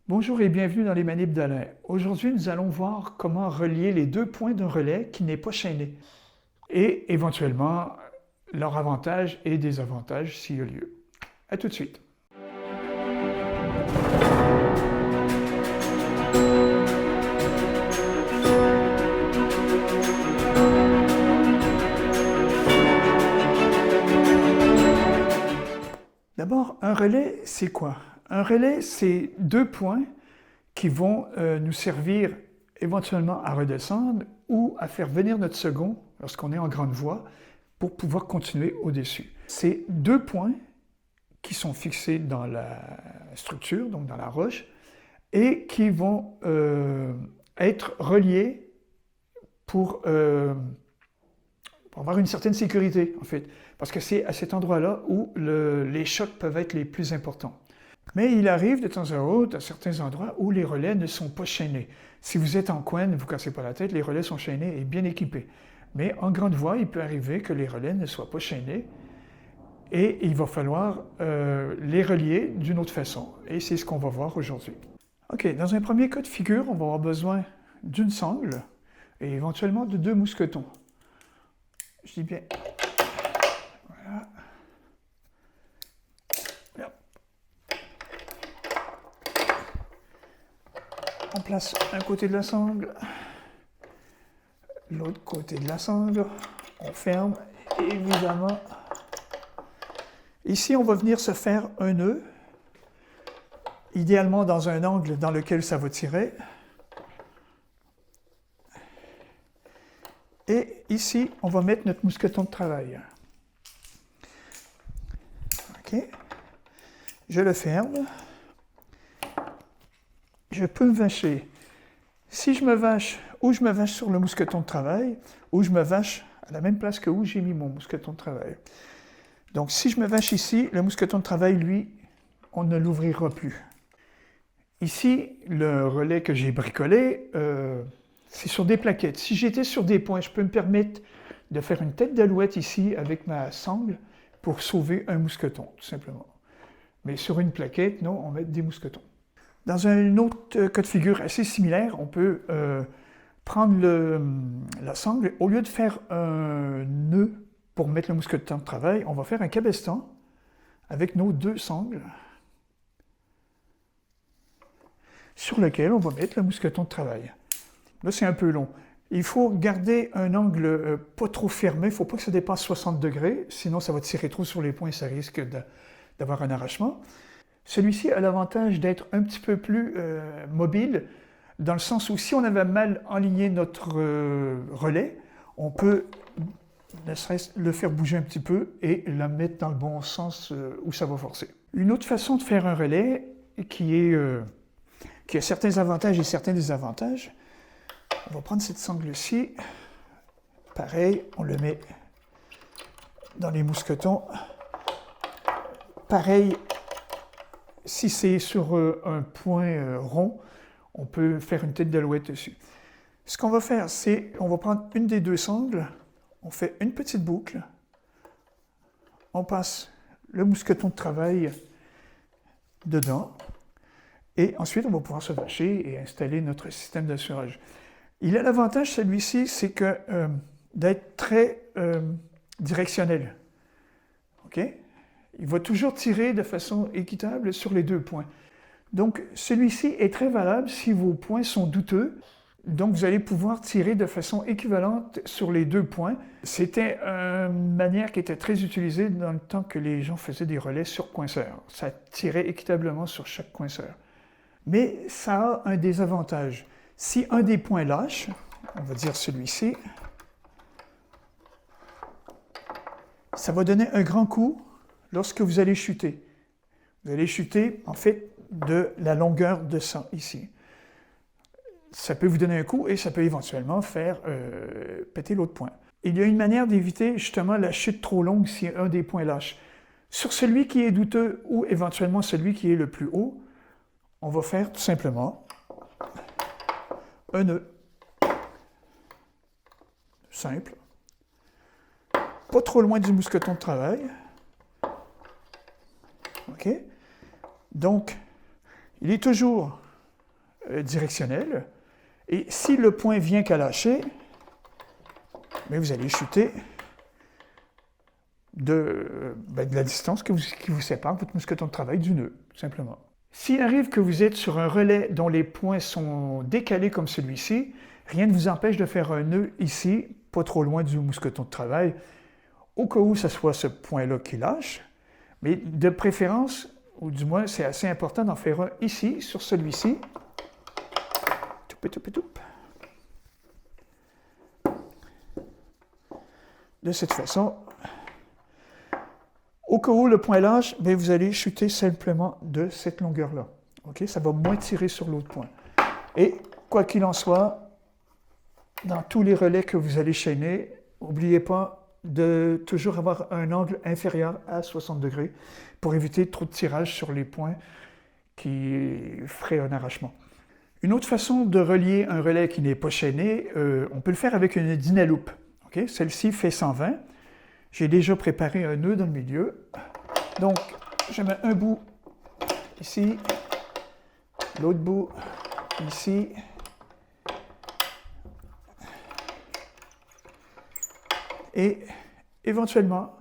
Bonjour et bienvenue dans les manips d'Alain. Aujourd'hui, nous allons voir comment relier les deux points d'un relais qui n'est pas chaîné et éventuellement leurs avantages et désavantages s'il y a lieu. À tout de suite. D'abord, un relais, c'est quoi? Un relais, c'est deux points qui vont nous servir éventuellement à redescendre ou à faire venir notre second lorsqu'on est en grande voie pour pouvoir continuer au-dessus. C'est deux points qui sont fixés dans la structure, donc dans la roche, et qui vont être reliés pour avoir une certaine sécurité, en fait. Parce que c'est à cet endroit-là où les chocs peuvent être les plus importants. Mais il arrive de temps à autre, à certains endroits, où les relais ne sont pas chaînés. Si vous êtes en coin, ne vous cassez pas la tête, les relais sont chaînés et bien équipés. Mais en grande voie, il peut arriver que les relais ne soient pas chaînés et il va falloir les relier d'une autre façon. Et c'est ce qu'on va voir aujourd'hui. OK, dans un premier cas de figure, on va avoir besoin d'une sangle et éventuellement de deux mousquetons. Je dis bien... Voilà. On place un côté de la sangle, l'autre côté de la sangle, on ferme, et évidemment, ici on va venir se faire un nœud, idéalement dans un angle dans lequel ça va tirer. Et ici, on va mettre notre mousqueton de travail. OK. Je le ferme. Je peux me vacher. Si je me vache, ou je me vache sur le mousqueton de travail, ou je me vache à la même place que où j'ai mis mon mousqueton de travail. Donc, si je me vache ici, le mousqueton de travail, lui, on ne l'ouvrira plus. Ici, le relais que j'ai bricolé, c'est sur des plaquettes. Si j'étais sur des points, je peux me permettre de faire une tête d'alouette ici avec ma sangle pour sauver un mousqueton, tout simplement. Mais sur une plaquette, non, on met des mousquetons. Dans un autre cas de figure assez similaire, on peut prendre la sangle, au lieu de faire un nœud pour mettre le mousqueton de travail, on va faire un cabestan avec nos deux sangles sur lequel on va mettre le mousqueton de travail. Là, c'est un peu long. Il faut garder un angle pas trop fermé, il ne faut pas que ça dépasse 60 degrés, sinon ça va tirer trop sur les points et ça risque d'avoir un arrachement. Celui-ci a l'avantage d'être un petit peu plus mobile, dans le sens où si on avait mal aligné notre relais, on peut ne serait-ce le faire bouger un petit peu et la mettre dans le bon sens où ça va forcer. Une autre façon de faire un relais qui a certains avantages et certains désavantages, on va prendre cette sangle-ci, pareil, on le met dans les mousquetons, pareil. Si c'est sur un point rond, on peut faire une tête d'alouette dessus. Ce qu'on va faire, c'est on va prendre une des deux sangles, on fait une petite boucle, on passe le mousqueton de travail dedans, et ensuite on va pouvoir se vacher et installer notre système d'assurage. Il a l'avantage, celui-ci, c'est que d'être très directionnel. OK? Il va toujours tirer de façon équitable sur les deux points. Donc, celui-ci est très valable si vos points sont douteux. Donc, vous allez pouvoir tirer de façon équivalente sur les deux points. C'était une manière qui était très utilisée dans le temps que les gens faisaient des relais sur coinceur. Ça tirait équitablement sur chaque coinceur. Mais ça a un désavantage. Si un des points lâche, on va dire celui-ci, ça va donner un grand coup lorsque vous allez chuter. Vous allez chuter, en fait, de la longueur de ça, ici. Ça peut vous donner un coup et ça peut éventuellement faire péter l'autre point. Il y a une manière d'éviter justement la chute trop longue si un des points lâche. Sur celui qui est douteux ou éventuellement celui qui est le plus haut, on va faire tout simplement un nœud. Simple. Pas trop loin du mousqueton de travail. OK? Donc, il est toujours directionnelle. Et si le point vient qu'à lâcher, mais vous allez chuter de la distance qui vous sépare votre mousqueton de travail du nœud, tout simplement. S'il arrive que vous êtes sur un relais dont les points sont décalés comme celui-ci, rien ne vous empêche de faire un nœud ici, pas trop loin du mousqueton de travail, au cas où ce soit ce point-là qui lâche. Mais de préférence, ou du moins c'est assez important d'en faire un ici, sur celui-ci. De cette façon, au cas où le point lâche, vous allez chuter simplement de cette longueur-là. Okay? Ça va moins tirer sur l'autre point. Et quoi qu'il en soit, dans tous les relais que vous allez chaîner, n'oubliez pas de toujours avoir un angle inférieur à 60 degrés pour éviter trop de tirage sur les points qui feraient un arrachement. Une autre façon de relier un relais qui n'est pas chaîné, on peut le faire avec une Dynaloupe. Okay? Celle-ci fait 120. J'ai déjà préparé un nœud dans le milieu. Donc, je mets un bout ici, l'autre bout ici. Et éventuellement,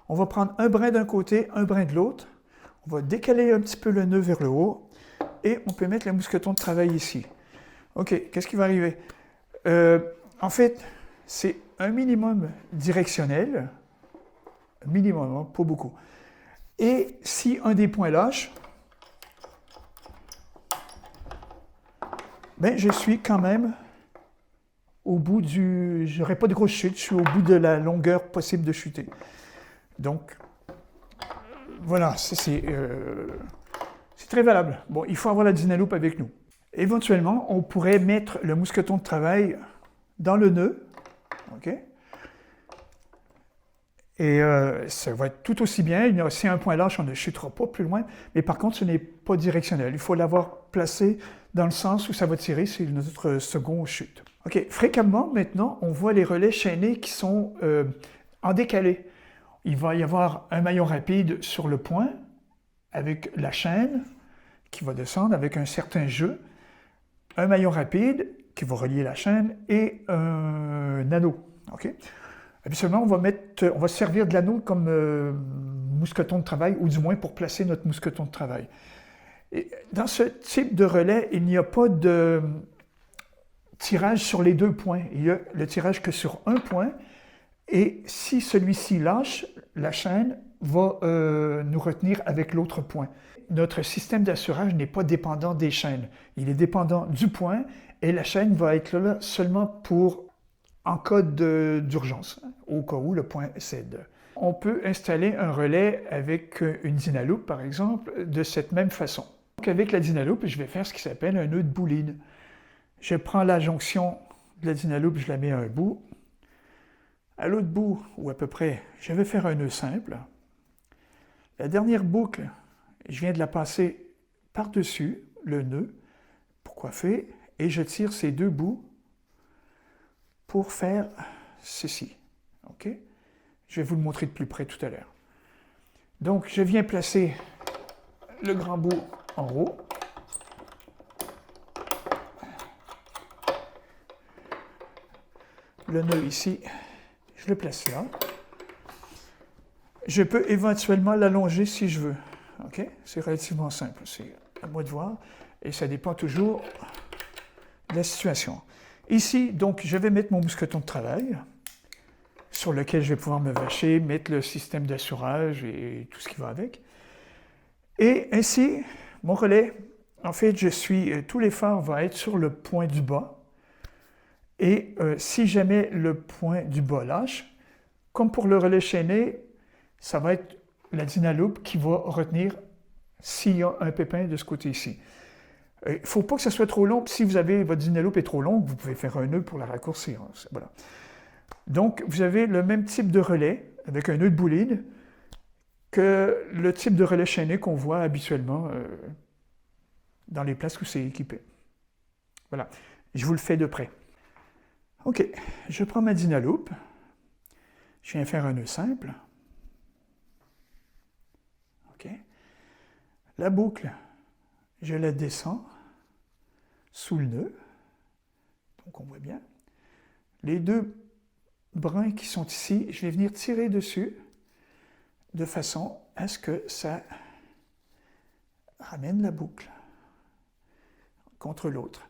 on va prendre un brin d'un côté, un brin de l'autre. On va décaler un petit peu le nœud vers le haut et on peut mettre le mousqueton de travail ici. OK, qu'est-ce qui va arriver? En fait, c'est un minimum directionnel. Minimum, hein, pas beaucoup. Et si un des points lâche, je suis quand même au bout du... Je n'aurai pas de grosse chute, je suis au bout de la longueur possible de chuter. Donc, voilà, c'est très valable. Bon, il faut avoir la Dynaloupe avec nous. Éventuellement, on pourrait mettre le mousqueton de travail dans le nœud. OK? Et ça va être tout aussi bien. Si un point lâche, on ne chutera pas plus loin. Mais par contre, ce n'est pas directionnel. Il faut l'avoir placé dans le sens où ça va tirer, c'est notre second chute. OK. Fréquemment, maintenant, on voit les relais chaînés qui sont en décalé. Il va y avoir un maillon rapide sur le point avec la chaîne qui va descendre avec un certain jeu. Un maillon rapide qui va relier la chaîne et un anneau. OK? Habituellement, on va se servir de l'anneau comme mousqueton de travail, ou du moins pour placer notre mousqueton de travail. Et dans ce type de relais, il n'y a pas de tirage sur les deux points. Il y a le tirage que sur un point, et si celui-ci lâche, la chaîne va nous retenir avec l'autre point. Notre système d'assurage n'est pas dépendant des chaînes. Il est dépendant du point, et la chaîne va être là seulement pour en cas d'urgence, au cas où le point cède. On peut installer un relais avec une Dynaloupe, par exemple, de cette même façon. Donc avec la Dynaloupe, je vais faire ce qui s'appelle un nœud de bouline. Je prends la jonction de la Dynaloupe, je la mets à un bout. À l'autre bout, ou à peu près, je vais faire un nœud simple. La dernière boucle, je viens de la passer par-dessus le nœud pour coiffer, et je tire ces deux bouts pour faire ceci. OK? Je vais vous le montrer de plus près tout à l'heure. Donc, je viens placer le grand bout en haut. Le nœud ici, je le place là. Je peux éventuellement l'allonger si je veux. OK? C'est relativement simple. C'est à moi de voir. Et ça dépend toujours de la situation. Ici, donc, je vais mettre mon mousqueton de travail sur lequel je vais pouvoir me vacher, mettre le système d'assurage et tout ce qui va avec. Et ainsi, mon relais, en fait, tout l'effort va être sur le point du bas. Et si jamais le point du bas lâche, comme pour le relais chaîné, ça va être la Dynaloupe qui va retenir s'il y a un pépin de ce côté-ci. Il ne faut pas que ça soit trop long. Si votre Dynaloupe est trop longue, vous pouvez faire un nœud pour la raccourcir. Voilà. Donc, vous avez le même type de relais avec un nœud de bouline que le type de relais chaîné qu'on voit habituellement dans les places où c'est équipé. Voilà. Je vous le fais de près. OK. Je prends ma Dynaloupe. Je viens faire un nœud simple. OK. La boucle, je la descends sous le nœud. Donc on voit bien. Les deux brins qui sont ici, je vais venir tirer dessus de façon à ce que ça ramène la boucle contre l'autre.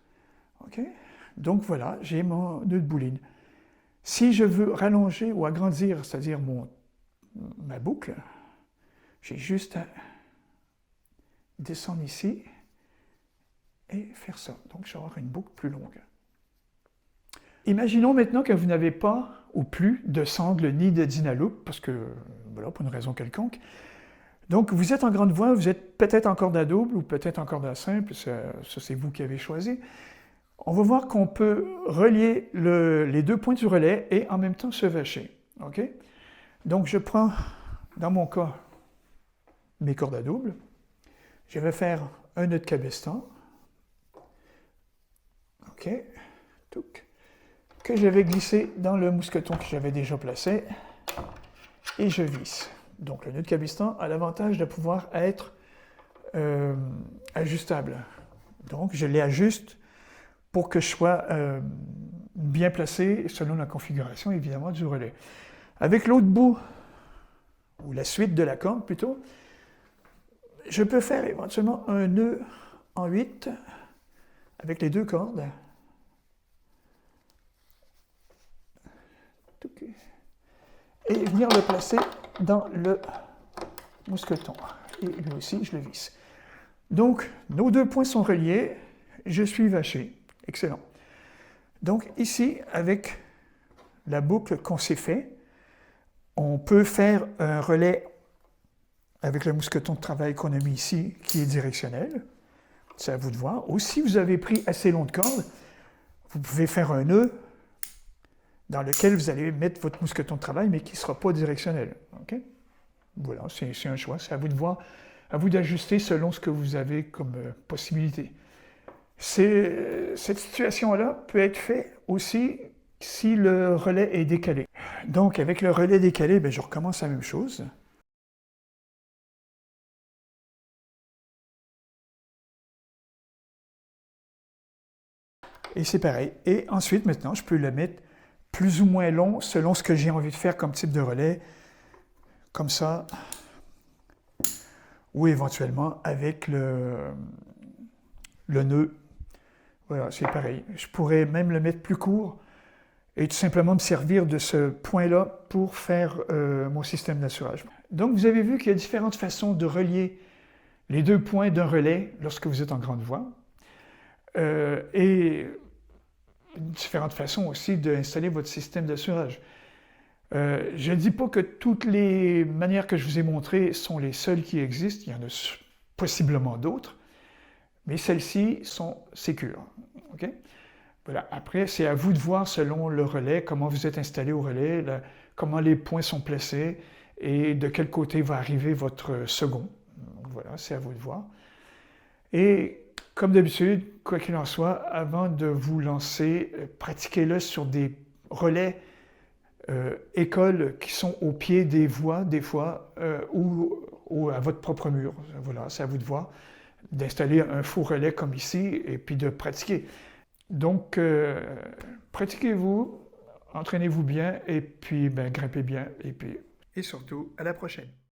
Okay? Donc voilà, j'ai mon nœud de bouline. Si je veux rallonger ou agrandir, c'est-à-dire ma boucle, j'ai juste à descendre ici et faire ça. Donc je vais avoir une boucle plus longue. Imaginons maintenant que vous n'avez pas ou plus de sangle ni de Dynaloop, parce que, voilà, pour une raison quelconque. Donc vous êtes en grande voie, vous êtes peut-être en corde à double ou peut-être en corde à simple, ça c'est vous qui avez choisi. On va voir qu'on peut relier les deux points du relais et en même temps se vacher. Okay? Donc je prends, dans mon cas, mes cordes à double. Je vais faire un nœud de cabestan. OK. Touc. Que je vais glisser dans le mousqueton que j'avais déjà placé. Et je visse. Donc le nœud de cabestan a l'avantage de pouvoir être ajustable. Donc je l'ajuste pour que je sois bien placé selon la configuration évidemment du relais. Avec l'autre bout, ou la suite de la corde plutôt, je peux faire éventuellement un nœud en 8 avec les deux cordes. Et venir le placer dans le mousqueton. Et lui aussi, je le visse. Donc, nos deux points sont reliés. Je suis vaché. Excellent. Donc, ici, avec la boucle qu'on s'est fait, on peut faire un relais avec le mousqueton de travail qu'on a mis ici, qui est directionnel. C'est à vous de voir. Ou si vous avez pris assez long de corde, vous pouvez faire un nœud dans lequel vous allez mettre votre mousqueton de travail, mais qui ne sera pas directionnel. Okay? Voilà, c'est un choix. C'est à vous de voir, à vous d'ajuster selon ce que vous avez comme possibilité. Cette situation-là peut être faite aussi si le relais est décalé. Donc, avec le relais décalé, je recommence la même chose. Et c'est pareil. Et ensuite, maintenant, je peux le mettre plus ou moins long selon ce que j'ai envie de faire comme type de relais, comme ça, ou éventuellement avec le nœud. Voilà, c'est pareil. Je pourrais même le mettre plus court et tout simplement me servir de ce point-là pour faire mon système d'assurage. Donc, vous avez vu qu'il y a différentes façons de relier les deux points d'un relais lorsque vous êtes en grande voie. Et différentes façons aussi d'installer votre système d'assurage. Je ne dis pas que toutes les manières que je vous ai montrées sont les seules qui existent, il y en a possiblement d'autres, mais celles-ci sont sécures. Okay? Voilà. Après, c'est à vous de voir selon le relais, comment vous êtes installé au relais, comment les points sont placés et de quel côté va arriver votre second. Donc, voilà, c'est à vous de voir. Et comme d'habitude, quoi qu'il en soit, avant de vous lancer, pratiquez-le sur des relais écoles qui sont au pied des voies, des fois, ou à votre propre mur. Voilà, c'est à vous de voir, d'installer un faux relais comme ici, et puis de pratiquer. Donc, pratiquez-vous, entraînez-vous bien, et puis grimpez bien, et surtout, à la prochaine.